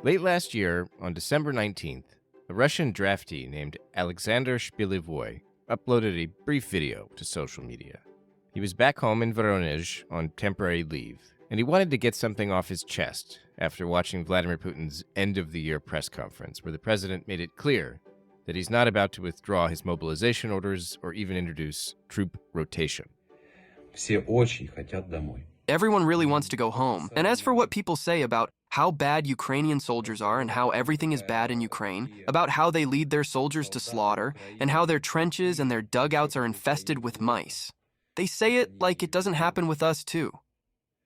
Late last year, on December 19th, a Russian draftee named Alexander Shpilevoy uploaded a brief video to social media. He was back home in Voronezh on temporary leave, and he wanted to get something off his chest after watching Vladimir Putin's end-of-the-year press conference, where the president made it clear that he's not about to withdraw his mobilization orders or even introduce troop rotation. Все очень хотят домой. Everyone really wants to go home. And as for what people say about how bad Ukrainian soldiers are and how everything is bad in Ukraine, about how they lead their soldiers to slaughter, and how their trenches and their dugouts are infested with mice, they say it like it doesn't happen with us too.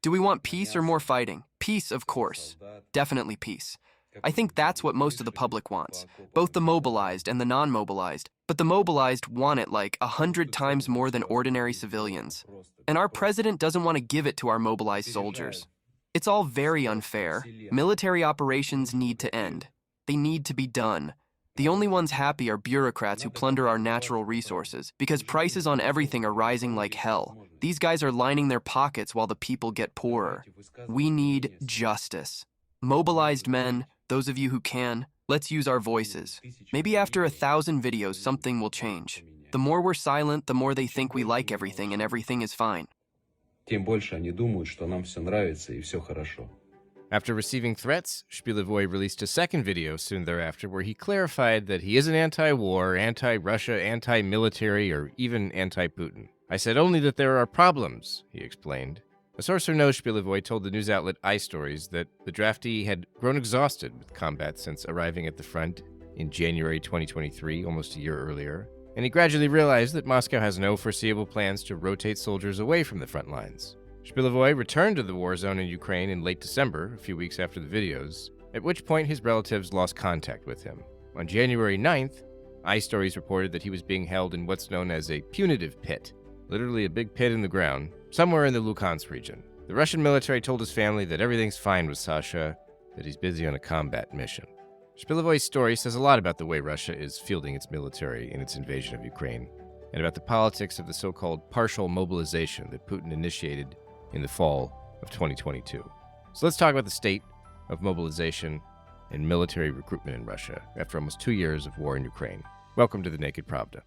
Do we want peace or more fighting? Peace, of course. Definitely peace. I think that's what most of the public wants, both the mobilized and the non-mobilized. But the mobilized want it like 100 times more than ordinary civilians. And our president doesn't want to give it to our mobilized soldiers. It's all very unfair. Military operations need to end. They need to be done. The only ones happy are bureaucrats who plunder our natural resources, because prices on everything are rising like hell. These guys are lining their pockets while the people get poorer. We need justice. Mobilized men, those of you who can, let's use our voices. Maybe after 1,000 videos, something will change. The more we're silent, the more they think we like everything and everything is fine. Тем больше они думают, что нам все нравится и все хорошо. After receiving threats, Shpilevoy released a second video soon thereafter where he clarified that he isn't anti-war, anti-Russia, anti-military, or even anti-Putin. I said only that there are problems, he explained. A source who knows Shpilevoy told the news outlet iStories that the draftee had grown exhausted with combat since arriving at the front in January 2023, almost a year earlier, and he gradually realized that Moscow has no foreseeable plans to rotate soldiers away from the front lines. Shpilevoy returned to the war zone in Ukraine in late December, a few weeks after the videos, at which point his relatives lost contact with him. On January 9th, iStories reported that he was being held in what's known as a punitive pit, literally a big pit in the ground, somewhere in the Luhansk region. The Russian military told his family that everything's fine with Sasha, that he's busy on a combat mission. Shpilevoy's story says a lot about the way Russia is fielding its military in its invasion of Ukraine, and about the politics of the so-called partial mobilization that Putin initiated in the fall of 2022. So let's talk about the state of mobilization and military recruitment in Russia after almost 2 years of war in Ukraine. Welcome to the Naked Pravda.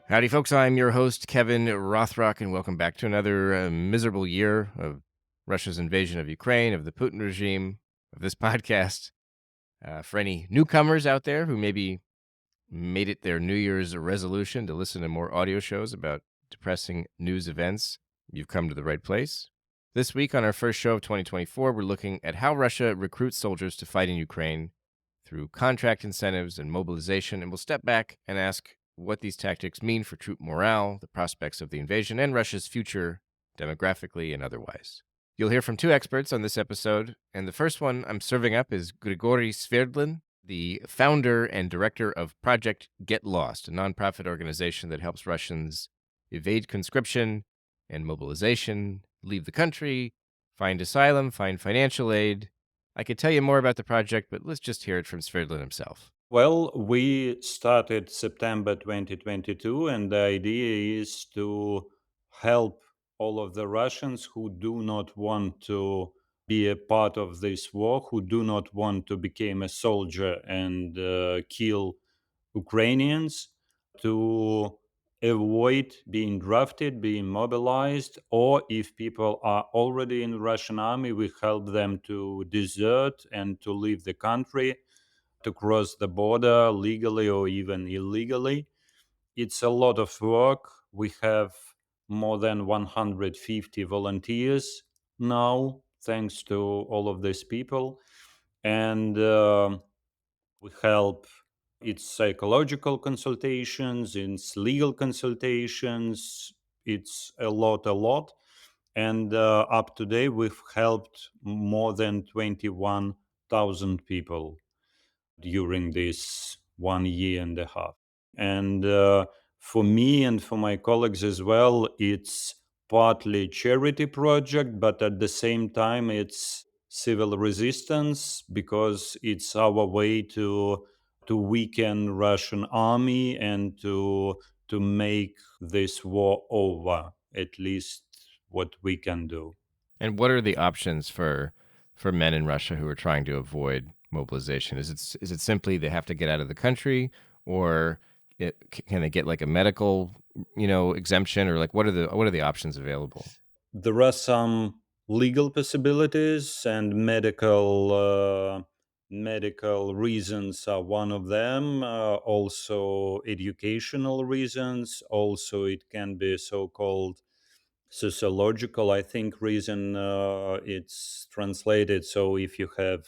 Howdy, folks. I'm your host, Kevin Rothrock, and welcome back to another miserable year of Russia's invasion of Ukraine, of the Putin regime, of this podcast. For any newcomers out there who maybe made it their New Year's resolution to listen to more audio shows about depressing news events, you've come to the right place. This week on our first show of 2024, we're looking at how Russia recruits soldiers to fight in Ukraine through contract incentives and mobilization, and we'll step back and ask what these tactics mean for troop morale, the prospects of the invasion, and Russia's future, demographically and otherwise. You'll hear from two experts on this episode, and the first one I'm serving up is Grigory Sverdlin, the founder and director of Project Get Lost, a nonprofit organization that helps Russians evade conscription and mobilization, leave the country, find asylum, find financial aid. I could tell you more about the project, but let's just hear it from Sverdlin himself. Well, we started September 2022, and the idea is to help all of the Russians who do not want to be a part of this war, who do not want to become a soldier and kill Ukrainians, to avoid being drafted, being mobilized, or if people are already in the Russian army, we help them to desert and to leave the country, to cross the border legally or even illegally. It's a lot of work. We have more than 150 volunteers now, thanks to all of these people. And we help. It's psychological consultations, it's legal consultations, it's a lot. And up to date, we've helped more than 21,000 people during this 1.5 years. And for me and for my colleagues as well, it's partly charity project, but at the same time, it's civil resistance, because it's our way to weaken Russian army and to make this war over, at least what we can do. And what are the options for men in Russia who are trying to avoid mobilization? Is it simply they have to get out of the country, or can they get like a medical, exemption, or like what are the options available? There are some legal possibilities, and medical reasons are one of them. Also, educational reasons. Also, it can be so-called sociological, I think, reason. It's translated. So, if you have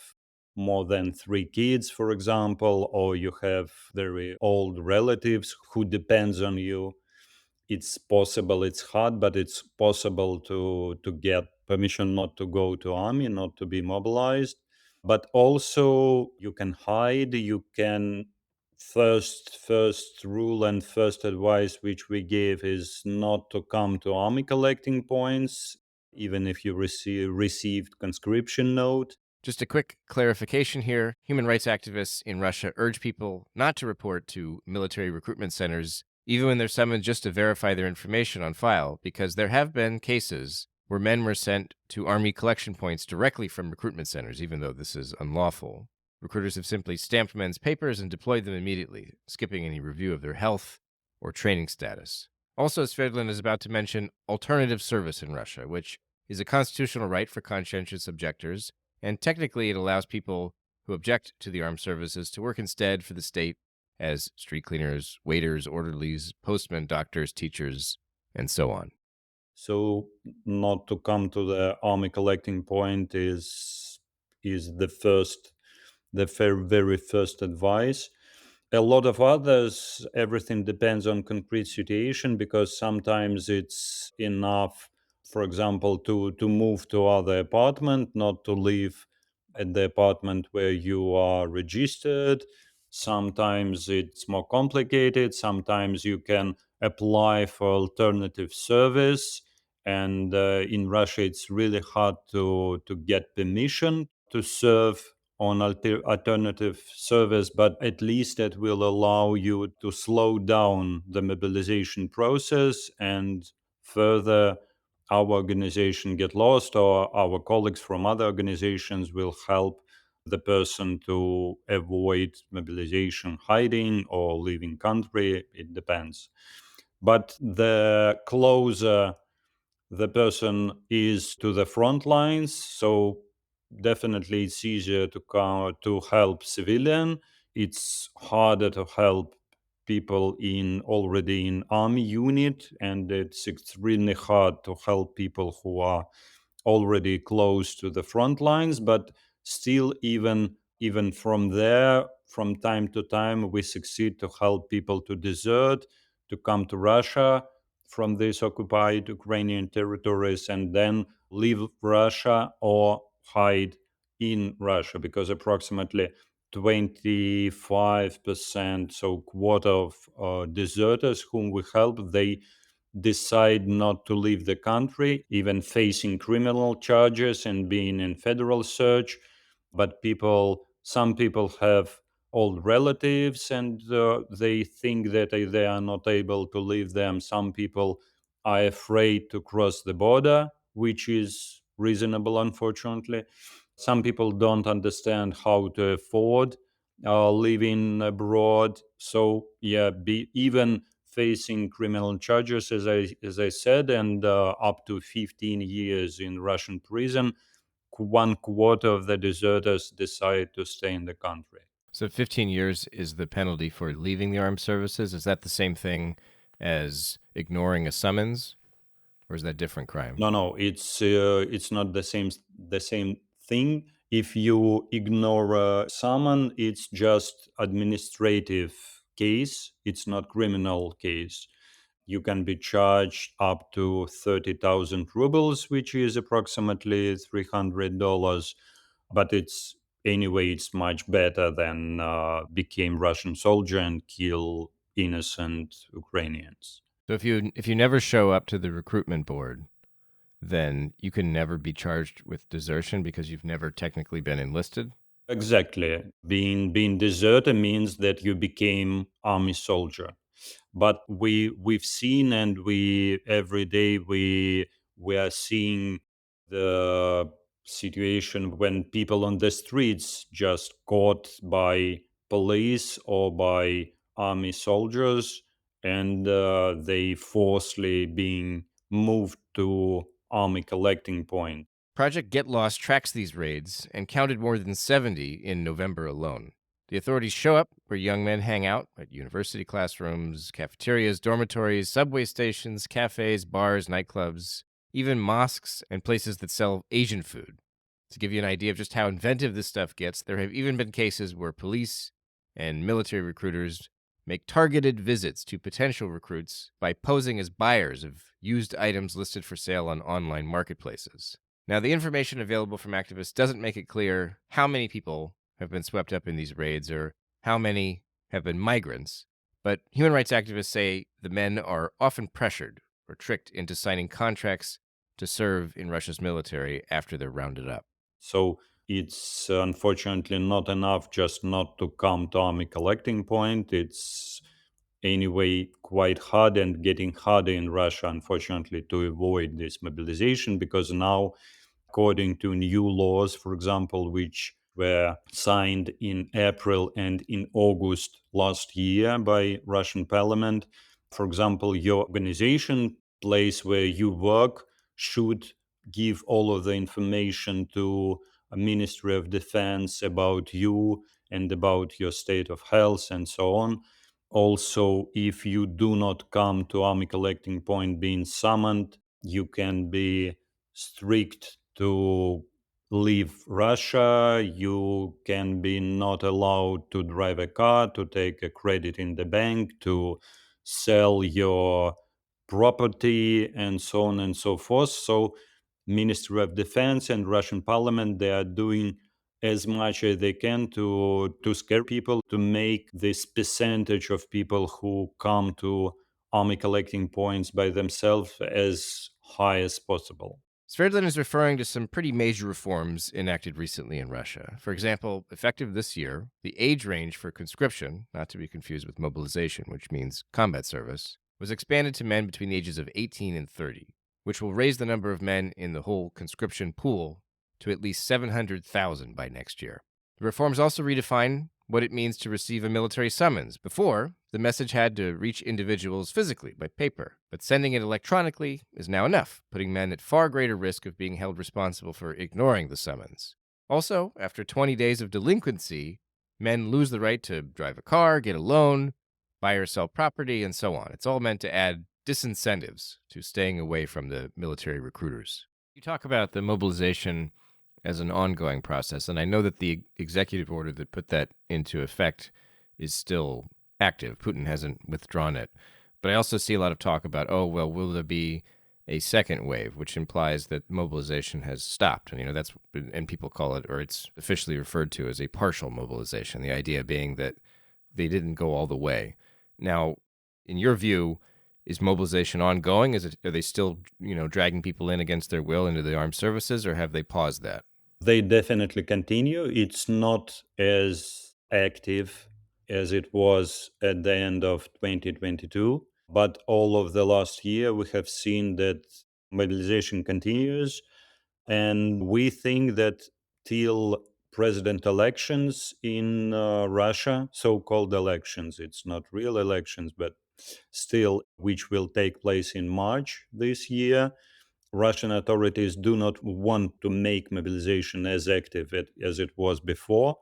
more than 3 kids, for example, or you have very old relatives who depends on you, it's possible. It's hard, but it's possible to get permission not to go to army, not to be mobilized. But also you can hide. You can first rule and first advice which we gave is not to come to army collecting points, even if you received conscription note. Just a quick clarification here. Human rights activists in Russia urge people not to report to military recruitment centers, even when they're summoned, just to verify their information on file, because there have been cases where men were sent to army collection points directly from recruitment centers, even though this is unlawful. Recruiters have simply stamped men's papers and deployed them immediately, skipping any review of their health or training status. Also, Sverdlin is about to mention alternative service in Russia, which is a constitutional right for conscientious objectors, and technically it allows people who object to the armed services to work instead for the state as street cleaners, waiters, orderlies, postmen, doctors, teachers, and so on. So not to come to the army collecting point is the very first advice. A lot of others, everything depends on concrete situation, because sometimes it's enough, for example, to move to other apartment, not to live at the apartment where you are registered. Sometimes it's more complicated. Sometimes you can apply for alternative service, and in Russia it's really hard to get permission to serve on alternative service, but at least that will allow you to slow down the mobilization process, and further our organization get lost, or our colleagues from other organizations will help the person to avoid mobilization, hiding or leaving country. It depends. But the closer the person is to the front lines, so definitely it's easier to help civilian. It's harder to help people in already in army unit, and it's extremely hard to help people who are already close to the front lines. But still, even from there, from time to time we succeed to help people to desert, to come to Russia from these occupied Ukrainian territories, and then leave Russia or hide in Russia, because approximately 25%, so quarter of deserters whom we help, they decide not to leave the country, even facing criminal charges and being in federal search. But some people have old relatives, and they think that they are not able to leave them. Some people are afraid to cross the border, which is reasonable, unfortunately. Some people don't understand how to afford living abroad. So yeah, even facing criminal charges, as I said, and up to 15 years in Russian prison, one quarter of the deserters decide to stay in the country. So 15 years is the penalty for leaving the armed services. Is that the same thing as ignoring a summons, or is that different crime? No, it's not the same thing. If you ignore a summon, it's just administrative case. It's not criminal case. You can be charged up to 30,000 rubles, which is approximately $300. But it's much better than became Russian soldier and kill innocent Ukrainians. So if you never show up to the recruitment board, then you can never be charged with desertion because you've never technically been enlisted? Exactly. Being deserter means that you became army soldier. But we've seen, and we every day we are seeing the situation when people on the streets just caught by police or by army soldiers, and they forcibly being moved to army collecting point. Project Get Lost tracks these raids and counted more than 70 in November alone. The authorities show up where young men hang out at university classrooms, cafeterias, dormitories, subway stations, cafes, bars, nightclubs, even mosques and places that sell Asian food. To give you an idea of just how inventive this stuff gets, there have even been cases where police and military recruiters make targeted visits to potential recruits by posing as buyers of used items listed for sale on online marketplaces. Now, the information available from activists doesn't make it clear how many people have been swept up in these raids or how many have been migrants, but human rights activists say the men are often pressured or tricked into signing contracts to serve in Russia's military after they're rounded up. So it's unfortunately not enough just not to come to army collecting point. It's anyway quite hard and getting harder in Russia, unfortunately, to avoid this mobilization because now, according to new laws, for example, which were signed in April and in August last year by Russian parliament, for example, your organization place where you work should give all of the information to a Ministry of Defense about you and about your state of health and so on. Also, if you do not come to army collecting point being summoned, you can be strict to leave Russia. You can be not allowed to drive a car, to take a credit in the bank, to sell your property, and so on and so forth. So, Ministry of Defense and Russian Parliament, they are doing as much as they can to scare people, to make this percentage of people who come to army collecting points by themselves as high as possible. Sverdlin is referring to some pretty major reforms enacted recently in Russia. For example, effective this year, the age range for conscription, not to be confused with mobilization, which means combat service, was expanded to men between the ages of 18 and 30, which will raise the number of men in the whole conscription pool to at least 700,000 by next year. The reforms also redefine what it means to receive a military summons. Before, the message had to reach individuals physically by paper, but sending it electronically is now enough, putting men at far greater risk of being held responsible for ignoring the summons. Also, after 20 days of delinquency, men lose the right to drive a car, get a loan, buy or sell property, and so on. It's all meant to add disincentives to staying away from the military recruiters. You talk about the mobilization as an ongoing process, and I know that the executive order that put that into effect is still active. Putin hasn't withdrawn it. But I also see a lot of talk about, oh, well, will there be a second wave, which implies that mobilization has stopped. And, that's, and people call it, or it's officially referred to as a partial mobilization, the idea being that they didn't go all the way. Now, in your view, is mobilization ongoing? Are they still, dragging people in against their will into the armed services, or have they paused that? They definitely continue. It's not as active as it was at the end of 2022, but all of the last year we have seen that mobilization continues. And we think that till president elections in Russia, so called elections, it's not real elections, but still, which will take place in March this year, Russian authorities do not want to make mobilization as active as it was before.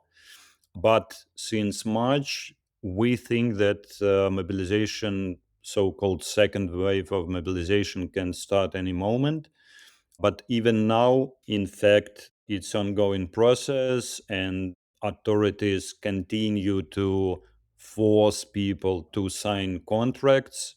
But since March, we think that mobilization, so called second wave of mobilization, can start any moment. But even now, in fact, it's ongoing process, and authorities continue to force people to sign contracts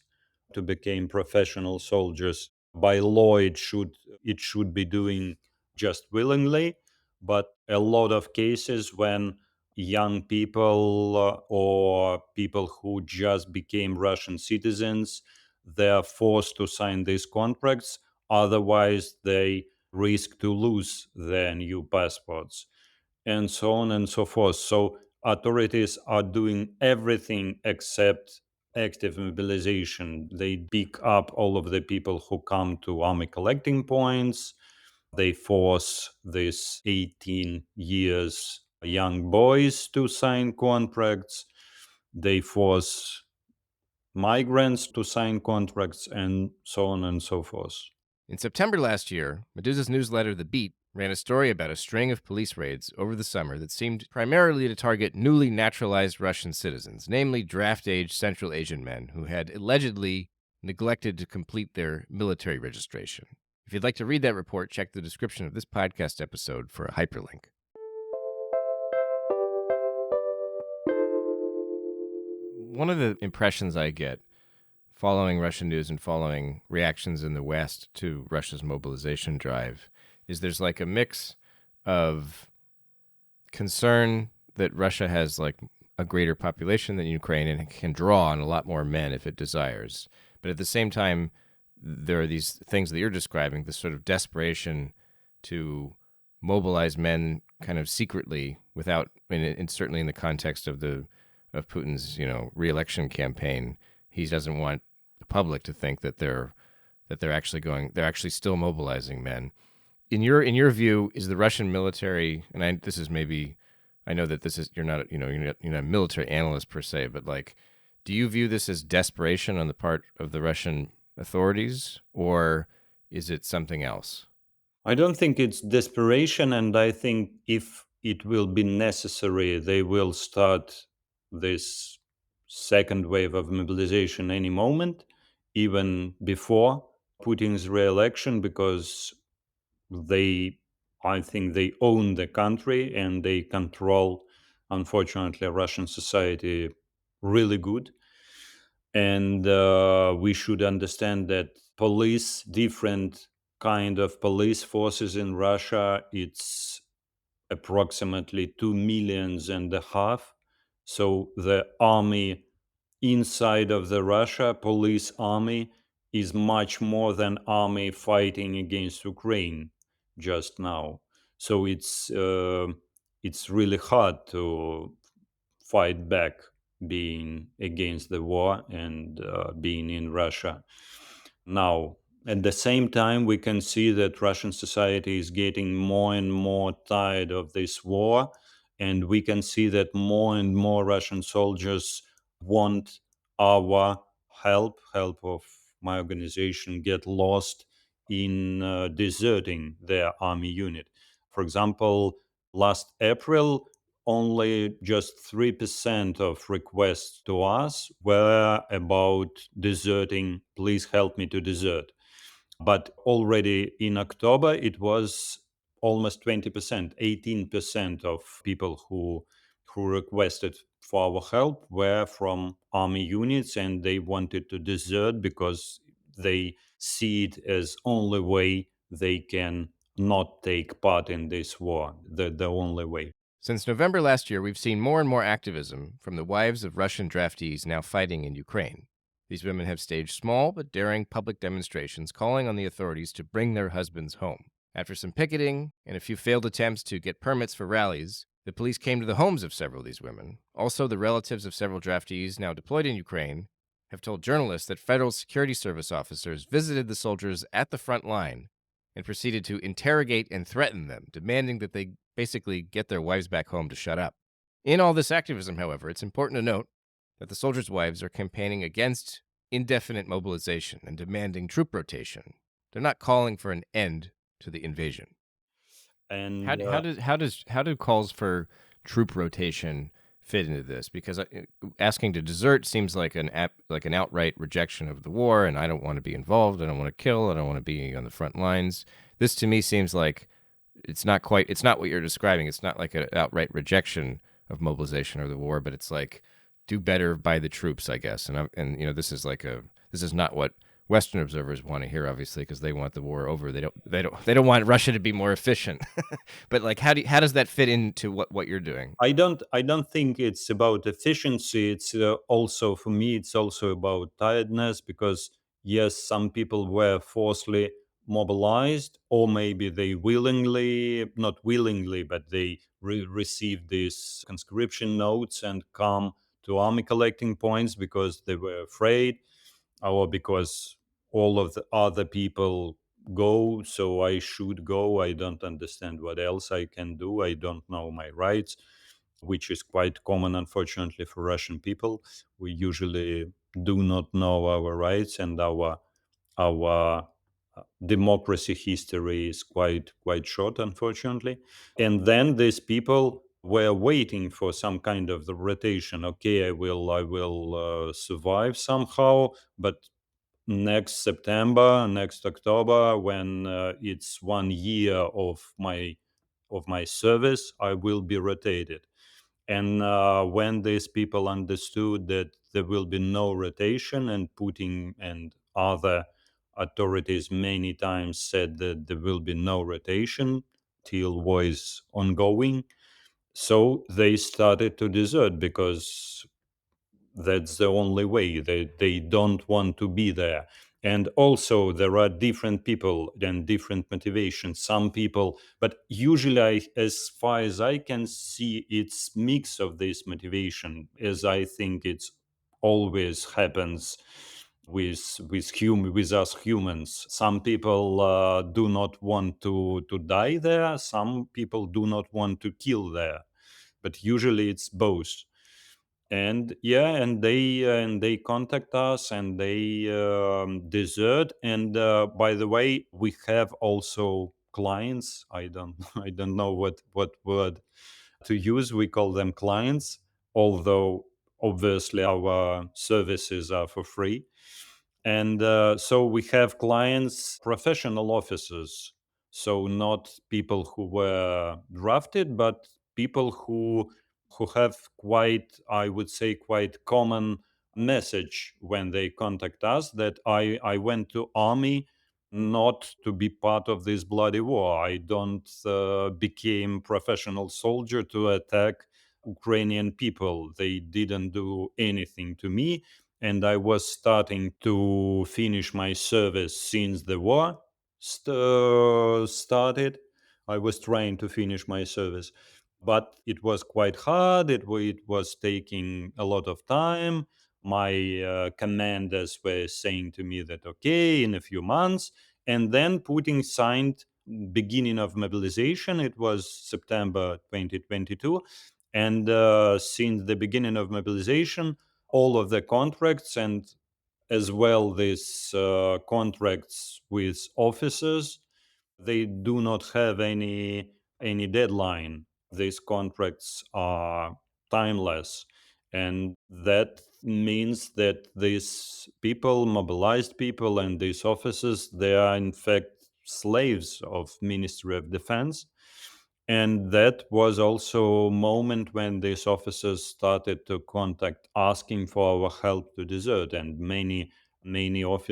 to become professional soldiers. By law, it should be doing just willingly, but a lot of cases when young people or people who just became Russian citizens, they are forced to sign these contracts. Otherwise, they risk to lose their new passports. and so on and so forth. So authorities are doing everything except active mobilization. They pick up all of the people who come to army collecting points. They force these 18 years young boys to sign contracts. They force migrants to sign contracts, and so on and so forth. In September last year, Medusa's newsletter, The Beat, ran a story about a string of police raids over the summer that seemed primarily to target newly naturalized Russian citizens, namely draft age Central Asian men who had allegedly neglected to complete their military registration. If you'd like to read that report, check the description of this podcast episode for a hyperlink. One of the impressions I get following Russian news and following reactions in the West to Russia's mobilization drive is there's like a mix of concern that Russia has like a greater population than Ukraine and can draw on a lot more men if it desires. But at the same time, there are these things that you're describing, this sort of desperation to mobilize men kind of secretly without, and certainly in the context of Putin's, re-election campaign, he doesn't want the public to think that they're actually still mobilizing men. In your view, is the Russian military, and I know that this is you're not a military analyst per se, but like, do you view this as desperation on the part of the Russian authorities, or is it something else? I don't think it's desperation, and I think if it will be necessary, they will start this second wave of mobilization any moment, even before Putin's re-election, because I think they own the country and they control, unfortunately, Russian society really good. And we should understand that different kind of police forces in Russia, it's approximately 2.5 million. So the army inside of the Russia police army is much more than army fighting against Ukraine just now. So it's really hard to fight back being against the war and being in Russia. Now, at the same time, we can see that Russian society is getting more and more tired of this war, and we can see that more and more Russian soldiers want our help of my organization, get lost in deserting their army unit. For example, last April, only just 3% of requests to us were about deserting, please help me to desert. But already in October, it was almost 20%, 18% of people who requested for our help were from army units, and they wanted to desert because they see it as only way they can not take part in this war, the only way. Since November last year, we've seen more and more activism from the wives of Russian draftees now fighting in Ukraine. These women have staged small but daring public demonstrations calling on the authorities to bring their husbands home. After some picketing and a few failed attempts to get permits for rallies, the police came to the homes of several of these women. Also, the relatives of several draftees now deployed in Ukraine have told journalists that Federal Security Service officers visited the soldiers at the front line and proceeded to interrogate and threaten them, demanding that they basically get their wives back home to shut up. In all this activism, however, it's important to note that the soldiers' wives are campaigning against indefinite mobilization and demanding troop rotation. They're not calling for an end to the invasion. And How do calls for troop rotation fit into this? Because asking to desert seems like an outright rejection of the war, and I don't want to be involved. I don't want to kill. I don't want to be on the front lines. This to me seems like it's not what you're describing. It's not like an outright rejection of mobilization or the war, but it's like do better by the troops, I guess. This is not what Western observers want to hear, obviously, because they want the war over. They don't want Russia to be more efficient. But like, how does that fit into what you're doing? I don't think it's about efficiency. It's also, for me, it's also about tiredness, because yes, some people were mobilized, or maybe they willingly, not willingly, but they received these conscription notes and come to army collecting points because they were afraid, or because all of the other people go, so I should go. I don't understand what else I can do. I don't know my rights, which is quite common, unfortunately, for Russian people. We usually do not know our rights, and our democracy history is quite short, unfortunately. And then these people were waiting for some kind of the rotation. Okay, I will survive somehow, but next September, next October, when it's 1 year of my service, I will be rotated. And when these people understood that there will be no rotation, and Putin and other authorities many times said that there will be no rotation till war is ongoing, so they started to desert because that's the only way. They don't want to be there. And also there are different people and different motivations. Some people, but usually as far as I can see, it's mix of this motivation, as I think it's always happens with us humans. Some people do not want to die there. Some people do not want to kill there, but usually it's both. And yeah, and they contact us, and they desert. And by the way, we have also clients. I don't I don't know what word to use. We call them clients, although obviously our services are for free. And so we have clients, professional officers, so not people who were drafted, but people who have quite, I would say, quite common message when they contact us, that I went to army not to be part of this bloody war. I don't became professional soldier to attack Ukrainian people. They didn't do anything to me, and I was starting to finish my service since the war started. I was trying to finish my service, but it was quite hard. It was taking a lot of time. My commanders were saying to me that okay, in a few months, and then Putin signed beginning of mobilization. It was September 2022, and since the beginning of mobilization, all of the contracts, and as well these contracts with officers, they do not have any deadline. These contracts are timeless, and that means that these people, mobilized people, and these officers, they are in fact slaves of Ministry of Defense. And that was also a moment when these officers started to contact, asking for our help to desert. And many of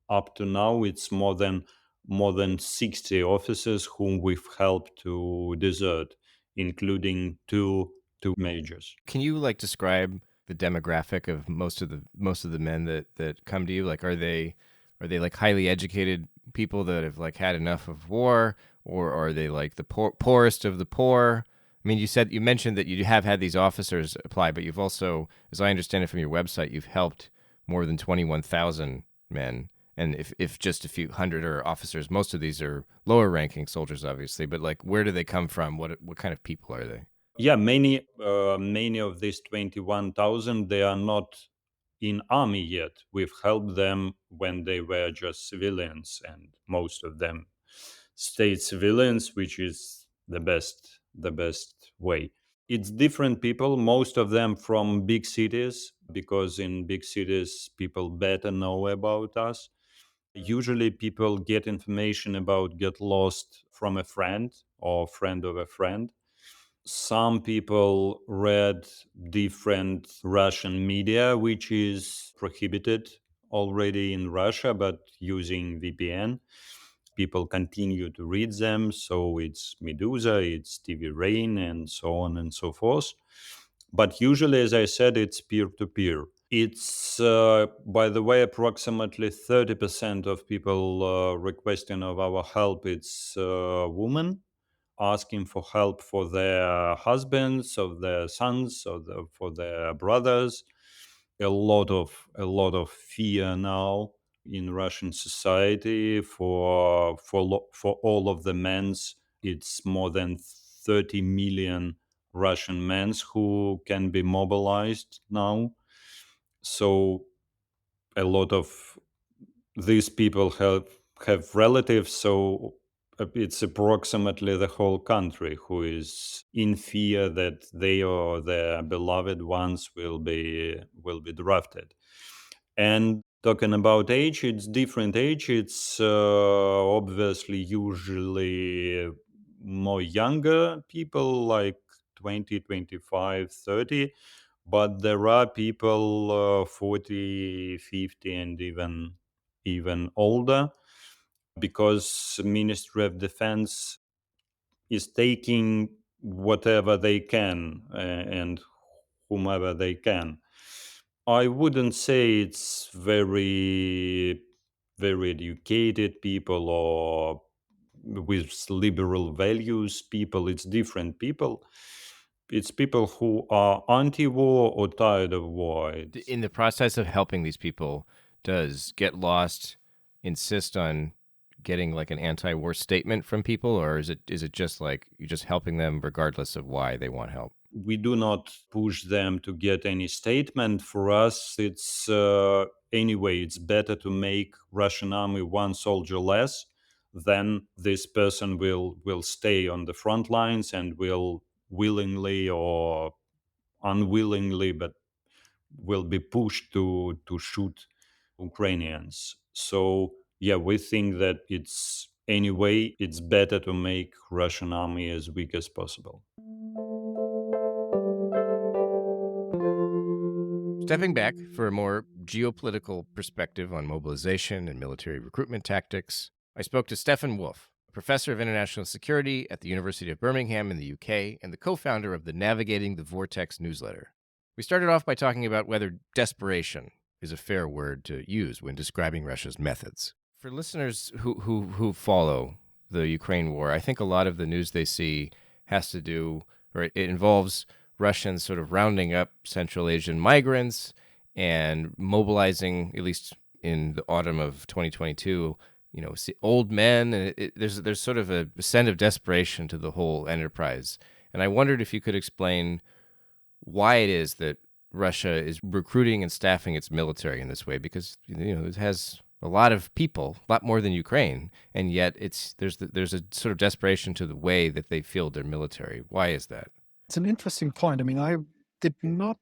up to now, it's more than 60 officers whom we've helped to desert, including two majors. Can you like describe the demographic of most of the men that come to you? Like, are they like highly educated people that have like had enough of war, or are they like the poorest of the poor? I mean, you mentioned that you have had these officers apply, but you've also, as I understand it from your website, you've helped more than 21,000 men. And if just a few hundred are officers, most of these are lower ranking soldiers, obviously. But like, where do they come from? What kind of people are they? Yeah, many of these 21,000, they are not in army yet. We've helped them when they were just civilians, and most of them state civilians, which is the best way. It's different people, most of them from big cities, because in big cities people better know about us. Usually people get information about get lost from a friend or friend of a friend. Some people read different Russian media, which is prohibited already in Russia, but using VPN, people continue to read them. So it's Medusa, it's TV Rain, and so on and so forth. But usually, as I said, it's peer to peer. It's, by the way, approximately 30% of people requesting of our help. It's women asking for help for their husbands, of their sons, for their brothers. A lot of fear now in Russian society for all of the men's. It's more than 30 million Russian men who can be mobilized now. So a lot of these people have relatives, so it's approximately the whole country who is in fear that they or their beloved ones will be drafted. And talking about age, it's different age. It's obviously usually more younger people, like 20, 25, 30. But there are people 40, 50, and even older, because Ministry of Defense is taking whatever they can and whomever they can. I wouldn't say it's very educated people or with liberal values people. It's different people. It's people who are anti-war or tired of war. In the process of helping these people, does Get Lost insist on getting like an anti-war statement from people, or is it just like you're just helping them regardless of why they want help? We do not push them to get any statement. For us, it's anyway, it's better to make Russian army one soldier less than this person will stay on the front lines and will willingly or unwillingly, but will be pushed to shoot Ukrainians. So yeah, we think that it's better to make Russian army as weak as possible. Stepping back for a more geopolitical perspective on mobilization and military recruitment tactics, I spoke to Stefan Wolf, a professor of international security at the University of Birmingham in the UK and the co-founder of the Navigating the Vortex newsletter. We started off by talking about whether desperation is a fair word to use when describing Russia's methods. For listeners who follow the Ukraine war, I think a lot of the news they see has to do, or it involves Russians sort of rounding up Central Asian migrants and mobilizing, at least in the autumn of 2022, old men. And there's sort of a sense of desperation to the whole enterprise. And I wondered if you could explain why it is that Russia is recruiting and staffing its military in this way, because it has a lot of people, a lot more than Ukraine, and yet there's a sort of desperation to the way that they field their military. Why is that? It's an interesting point. I mean, I did not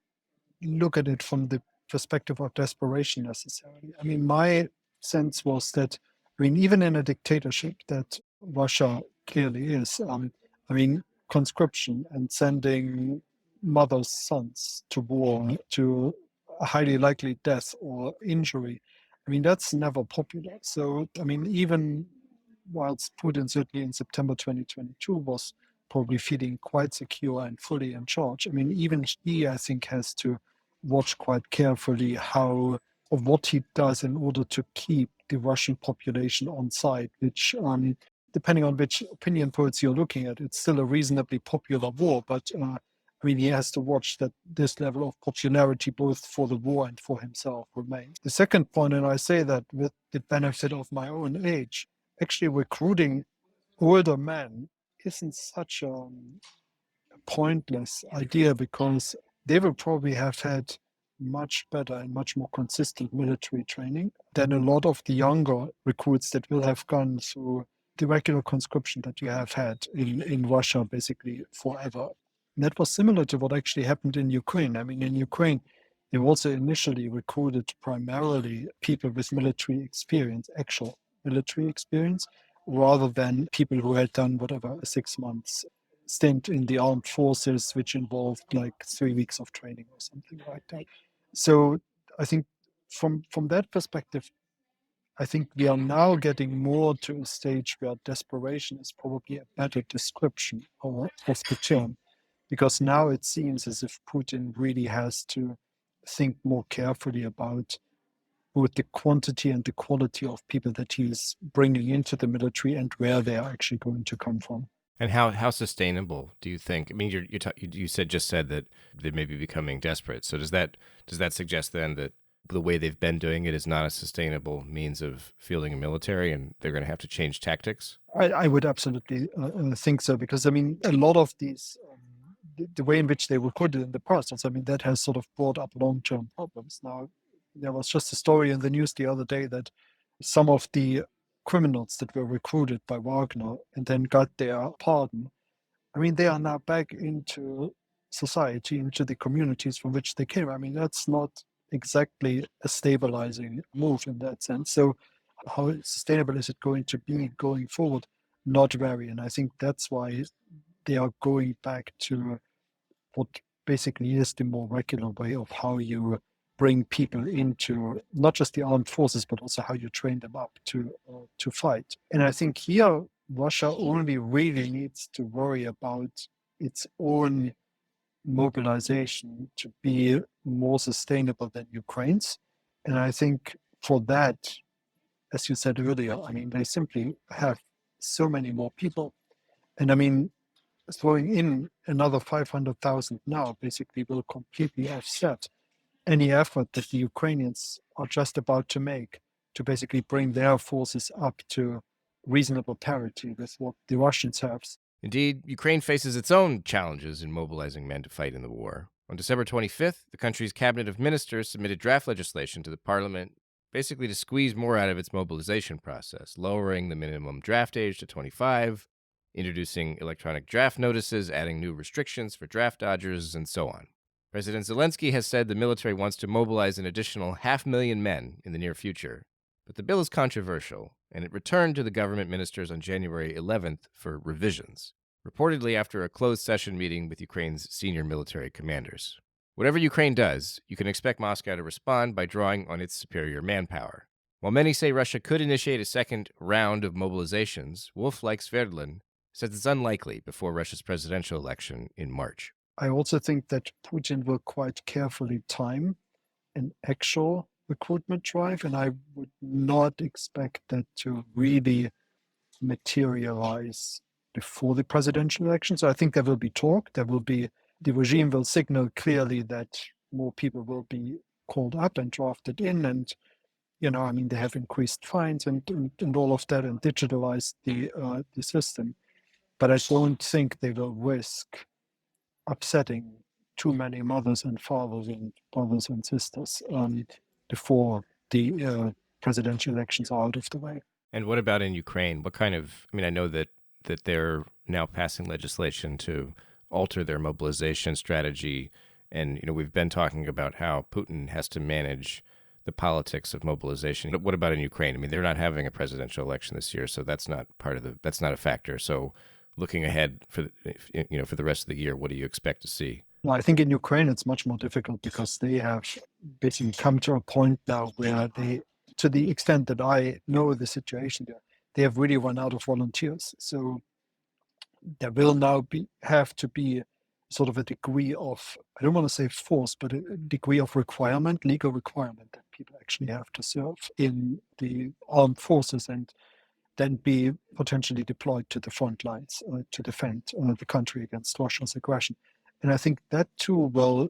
look at it from the perspective of desperation necessarily. I mean, my sense was that, even in a dictatorship that Russia clearly is, I mean, conscription and sending mothers' sons to war, to a highly likely death or injury, that's never popular. So, even whilst Putin certainly in September 2022 was probably feeling quite secure and fully in charge, even he, I think, has to watch quite carefully of what he does in order to keep the Russian population on side, which, depending on which opinion polls you're looking at, it's still a reasonably popular war. But he has to watch that this level of popularity, both for the war and for himself, remains. The second point, and I say that with the benefit of my own age, actually recruiting older men isn't such a pointless idea, because they will probably have had much better and much more consistent military training than a lot of the younger recruits that will have gone through the regular conscription that you have had in Russia basically forever. And that was similar to what actually happened in Ukraine. In Ukraine, they also initially recruited primarily people with military experience, actual military experience, rather than people who had done whatever, 6 months stint in the armed forces, which involved like 3 weeks of training or something like that. So I think from that perspective, I think we are now getting more to a stage where desperation is probably a better description of the term, because now it seems as if Putin really has to think more carefully about both the quantity and the quality of people that he's bringing into the military and where they are actually going to come from. And how sustainable do you think? I mean, you just said that they may be becoming desperate. So does that suggest then that the way they've been doing it is not a sustainable means of fielding a military, and they're going to have to change tactics? I would absolutely think so, because I mean, a lot of these, the way in which they recruited in the process, I mean, that has sort of brought up long-term problems. Now, there was just a story in the news the other day that some of the criminals that were recruited by Wagner and then got their pardon, I mean, they are now back into society, into the communities from which they came. I mean, that's not exactly a stabilizing move in that sense. So how sustainable is it going to be going forward? Not very. And I think that's why they are going back to what basically is the more regular way of how you bring people into not just the armed forces, but also how you train them up to fight. And I think here Russia only really needs to worry about its own mobilization to be more sustainable than Ukraine's. And I think for that, as you said earlier, I mean, they simply have so many more people. And I mean, throwing in another 500,000 now basically will completely offset any effort that the Ukrainians are just about to make to basically bring their forces up to reasonable parity with what the Russians have. Indeed, Ukraine faces its own challenges in mobilizing men to fight in the war. On December 25th, the country's cabinet of ministers submitted draft legislation to the parliament, basically to squeeze more out of its mobilization process, lowering the minimum draft age to 25, introducing electronic draft notices, adding new restrictions for draft dodgers, and so on. President Zelensky has said the military wants to mobilize an additional 500,000 men in the near future. But the bill is controversial, and it returned to the government ministers on January 11th for revisions, reportedly after a closed session meeting with Ukraine's senior military commanders. Whatever Ukraine does, you can expect Moscow to respond by drawing on its superior manpower. While many say Russia could initiate a second round of mobilizations, Wolf, like Sverdlin, says it's unlikely before Russia's presidential election in March. I also think that Putin will quite carefully time an actual recruitment drive, and I would not expect that to really materialize before the presidential election. So I think there will be talk. The regime will signal clearly that more people will be called up and drafted in, and I mean, they have increased fines and all of that, and digitalized the system. But I don't think they will risk upsetting too many mothers and fathers and brothers and sisters before the presidential elections are out of the way. And what about in Ukraine? I know that they're now passing legislation to alter their mobilization strategy. And, you know, we've been talking about how Putin has to manage the politics of mobilization. But what about in Ukraine? I mean, they're not having a presidential election this year, so that's not a factor. So looking ahead for the rest of the year, what do you expect to see? Well, I think in Ukraine it's much more difficult because they have basically come to a point now where they, to the extent that I know the situation there, they have really run out of volunteers. So there will now have to be sort of a degree of, I don't want to say force, but a degree of requirement, legal requirement, that people actually have to serve in the armed forces and then be potentially deployed to the front lines to defend the country against Russia's aggression. And I think that too will,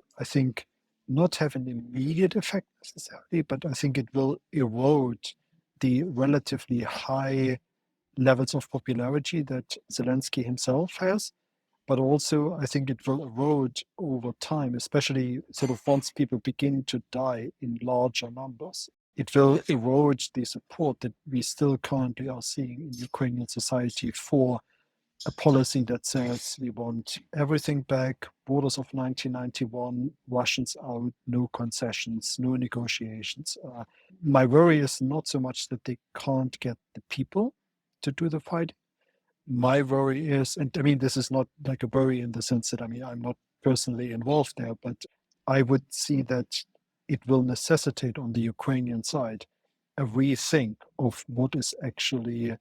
not have an immediate effect necessarily, but I think it will erode the relatively high levels of popularity that Zelensky himself has. But also, I think it will erode over time, especially sort of once people begin to die in larger numbers. It will erode the support that we still currently are seeing in Ukrainian society for a policy that says we want everything back, borders of 1991, Russians out, no concessions, no negotiations. My worry is not so much that they can't get the people to do the fight. My worry is, and I mean, this is not like a worry in the sense that, I mean, I'm not personally involved there, but I would see that it will necessitate on the Ukrainian side a rethink of what is actually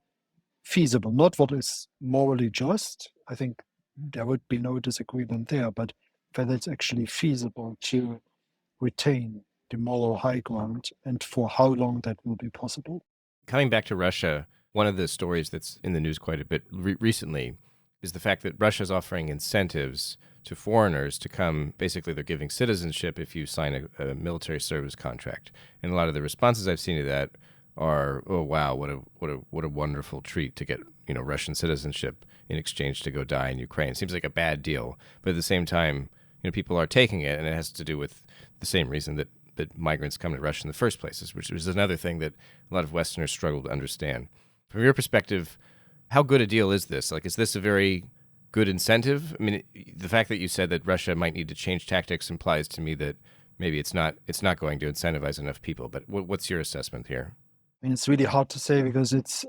feasible, not what is morally just. I think there would be no disagreement there, but whether it's actually feasible to retain the moral high ground and for how long that will be possible. Coming back to Russia, one of the stories that's in the news quite a bit recently is the fact that Russia's offering incentives to foreigners to come. Basically, they're giving citizenship if you sign a military service contract. And a lot of the responses I've seen to that are, "Oh wow, what a wonderful treat to get Russian citizenship in exchange to go die in Ukraine." It seems like a bad deal, but at the same time, people are taking it, and it has to do with the same reason that migrants come to Russia in the first place, which is another thing that a lot of Westerners struggle to understand. From your perspective, how good a deal is this? Like, is this a very good incentive? I mean, the fact that you said that Russia might need to change tactics implies to me that maybe it's not going to incentivize enough people. But what's your assessment here? I mean, it's really hard to say because it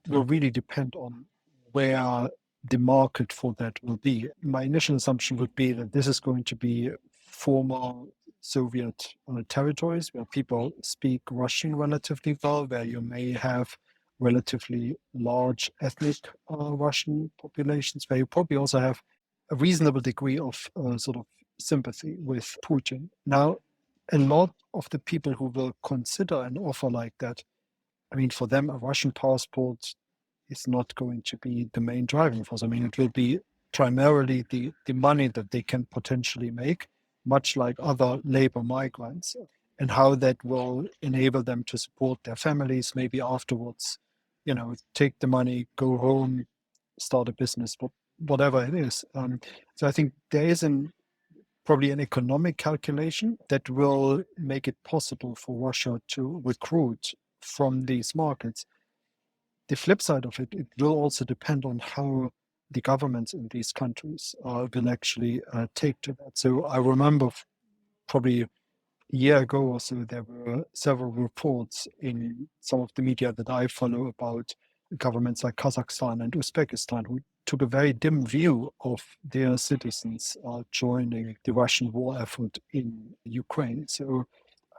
will really depend on where the market for that will be. My initial assumption would be that this is going to be former Soviet territories where people speak Russian relatively well, where you may have relatively large ethnic Russian populations, where you probably also have a reasonable degree of sort of sympathy with Putin. Now, a lot of the people who will consider an offer like that, I mean, for them, a Russian passport is not going to be the main driving force. I mean, it will be primarily the money that they can potentially make, much like other labor migrants, and how that will enable them to support their families, maybe afterwards, take the money, go home, start a business, whatever it is. So I think there is probably an economic calculation that will make it possible for Russia to recruit from these markets. The flip side of it, it will also depend on how the governments in these countries will actually take to that. So I remember probably a year ago or so, there were several reports in some of the media that I follow about governments like Kazakhstan and Uzbekistan who took a very dim view of their citizens joining the Russian war effort in Ukraine. So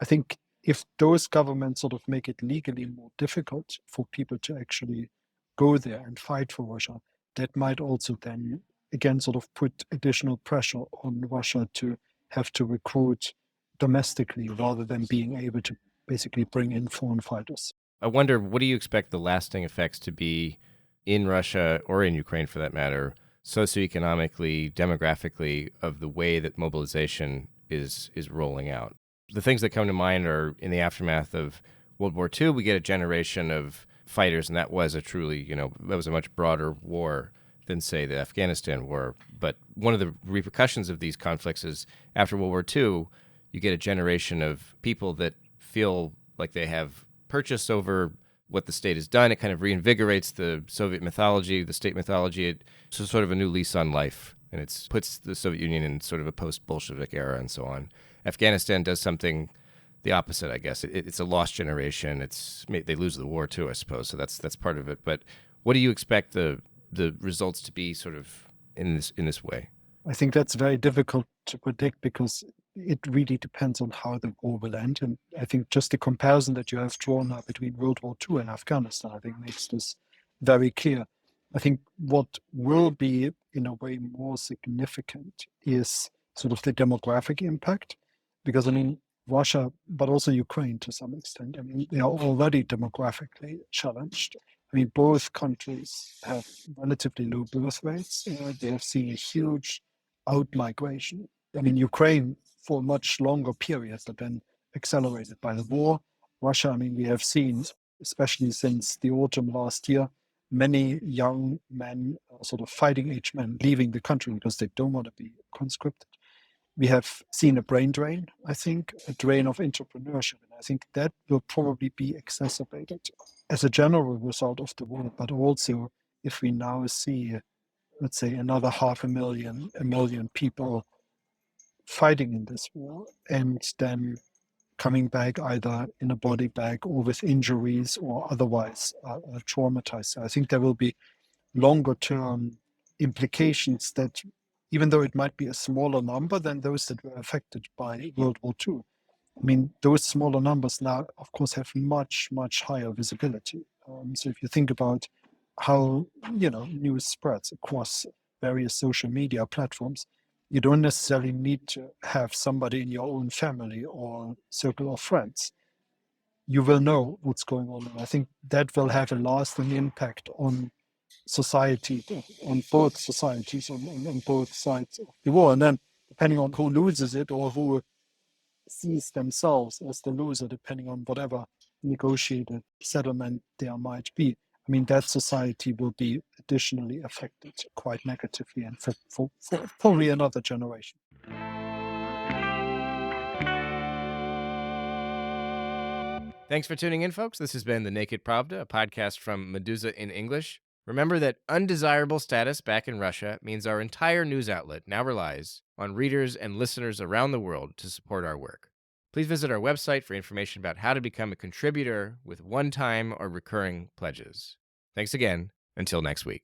I think if those governments sort of make it legally more difficult for people to actually go there and fight for Russia, that might also then again sort of put additional pressure on Russia to have to recruit domestically rather than being able to basically bring in foreign fighters. I wonder, what do you expect the lasting effects to be in Russia or in Ukraine, for that matter, socioeconomically, demographically, of the way that mobilization is rolling out? The things that come to mind are in the aftermath of World War II, we get a generation of fighters, and that was a truly, that was a much broader war than, say, the Afghanistan war. But one of the repercussions of these conflicts is after World War II, you get a generation of people that feel like they have purchase over what the state has done. It kind of reinvigorates the Soviet mythology, the state mythology. It's sort of a new lease on life, and it puts the Soviet Union in sort of a post-Bolshevik era and so on. Afghanistan does something the opposite, I guess. It's a lost generation. They lose the war too, I suppose. So that's part of it. But what do you expect the results to be, sort of in this way? I think that's very difficult to predict because it really depends on how the war will end. And I think just the comparison that you have drawn now between World War II and Afghanistan, I think makes this very clear. I think what will be in a way more significant is sort of the demographic impact, because I mean, Russia, but also Ukraine to some extent, I mean, they are already demographically challenged. I mean, both countries have relatively low birth rates. They have seen a huge out-migration. I mean, Ukraine for a much longer period, but then accelerated by the war. Russia, I mean, we have seen, especially since the autumn last year, many young men, sort of fighting age men, leaving the country because they don't want to be conscripted. We have seen a brain drain, I think, a drain of entrepreneurship. And I think that will probably be exacerbated as a general result of the war, but also if we now see, let's say, another 500,000, 1 million people fighting in this war and then coming back either in a body bag or with injuries or otherwise traumatized. So I think there will be longer term implications that, even though it might be a smaller number than those that were affected by World War II, I mean, those smaller numbers now, of course, have much, much higher visibility. So if you think about how, news spreads across various social media platforms, You don't necessarily need to have somebody in your own family or circle of friends. You will know what's going on. And I think that will have a lasting impact on society, on both societies, on both sides of the war. And then depending on who loses it or who sees themselves as the loser, depending on whatever negotiated settlement there might be, I mean, that society will be additionally affected quite negatively and for probably another generation. Thanks for tuning in, folks. This has been The Naked Pravda, a podcast from Meduza in English. Remember that undesirable status back in Russia means our entire news outlet now relies on readers and listeners around the world to support our work. Please visit our website for information about how to become a contributor with one-time or recurring pledges. Thanks again. Until next week.